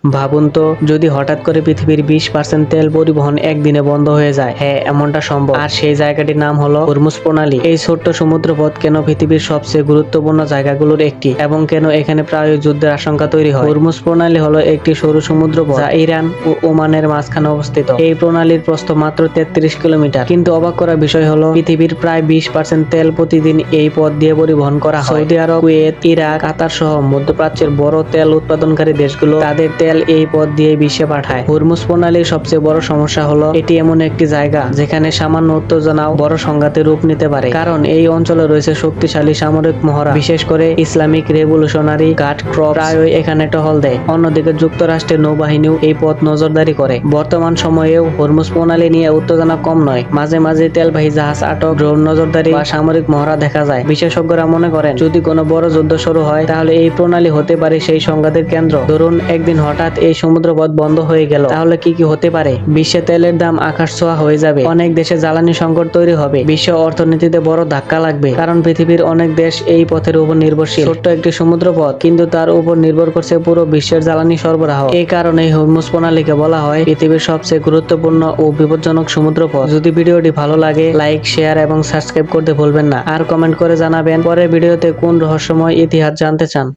ভাবুন তো, যদি হঠাৎ করে পৃথিবীর 20% তেল পরিবহন একদিনে বন্ধ হয়ে যায়। হ্যাঁ, এমনটা সম্ভব। আর সেই জায়গাটির নাম হলো হরমুজ প্রণালী। এই ছোট্ট সমুদ্রপথ কেন পৃথিবীর সবচেয়ে গুরুত্বপূর্ণ জায়গাগুলোর একটি, এবং কেন এখানে প্রায় যুদ্ধের আশঙ্কা তৈরি হয়? হরমুজ প্রণালী হলো একটি সরু সমুদ্রপথ যা ইরান ও ওমানের মাঝখানে অবস্থিত। এই প্রণালীর প্রস্থ মাত্র 33 কিলোমিটার। কিন্তু অবাক করা বিষয় হলো, পৃথিবীর প্রায় 20% তেল প্রতিদিন এই পথ দিয়ে পরিবহন করা হয়। সৌদি আরব, কুয়েত, ইরাক, কাতার সহ মধ্যপ্রাচ্যের বড় তেল উৎপাদনকারী দেশগুলো তাদের তেল এই পথ দিয়ে বিশ্বে পাঠায়। হরমুজ প্রণালীর সবচেয়ে বড় সমস্যা হলো, এটি এমন একটি জায়গা যেখানে সামান্য উত্তেজনাও বড় সংঘাতে রূপ নিতে পারে। কারণ এই অঞ্চলে রয়েছে শক্তিশালী সামরিক মহড়া, বিশেষ করে ইসলামিক রেভলিউশনারি গার্ড ক্রপস প্রায়ই এখানে টহল দেয়। অন্যদিকে যুক্তরাষ্ট্রের নৌবাহিনীও এই পথ নজরদারি করে। বর্তমান সময়েও হরমুজ প্রণালী নিয়ে উত্তেজনা কম নয়। মাঝে মাঝে তেলবাহী জাহাজ আটক, ড্রোন নজরদারি বা সামরিক মহড়া দেখা যায়। বিশেষজ্ঞরা মনে করেন, যদি কোনো বড় যুদ্ধ শুরু হয় তাহলে এই প্রণালী হতে পারে সেই সংঘাতের কেন্দ্র। ধরুন একদিন হঠাৎ এই সমুদ্রপথ বন্ধ হয়ে গেল, তাহলে কি কি হতে পারে? বিশ্বে তেলের দাম আকাশ ছোঁয়া হয়ে যাবে। অনেক দেশে জ্বালানি সংকট তৈরি হবে। বিশ্ব অর্থনীতিতে বড় ধাক্কা লাগবে, কারণ পৃথিবীর অনেক দেশ এই পথের উপর নির্ভরশীল। ছোট্ট একটি সমুদ্রপথ, কিন্তু তার উপর নির্ভর করছে পুরো বিশ্বের জ্বালানি সরবরাহ। এই কারণে হরমুজ প্রণালীকে বলা হয় পৃথিবীর সবচেয়ে গুরুত্বপূর্ণ ও বিপজ্জনক সমুদ্রপথ। যদি ভিডিওটি ভালো লাগে, লাইক, শেয়ার এবং সাবস্ক্রাইব করতে ভুলবেন না। আর কমেন্ট করে জানাবেন পরের ভিডিওতে কোন রহস্যময় ইতিহাস জানতে চান।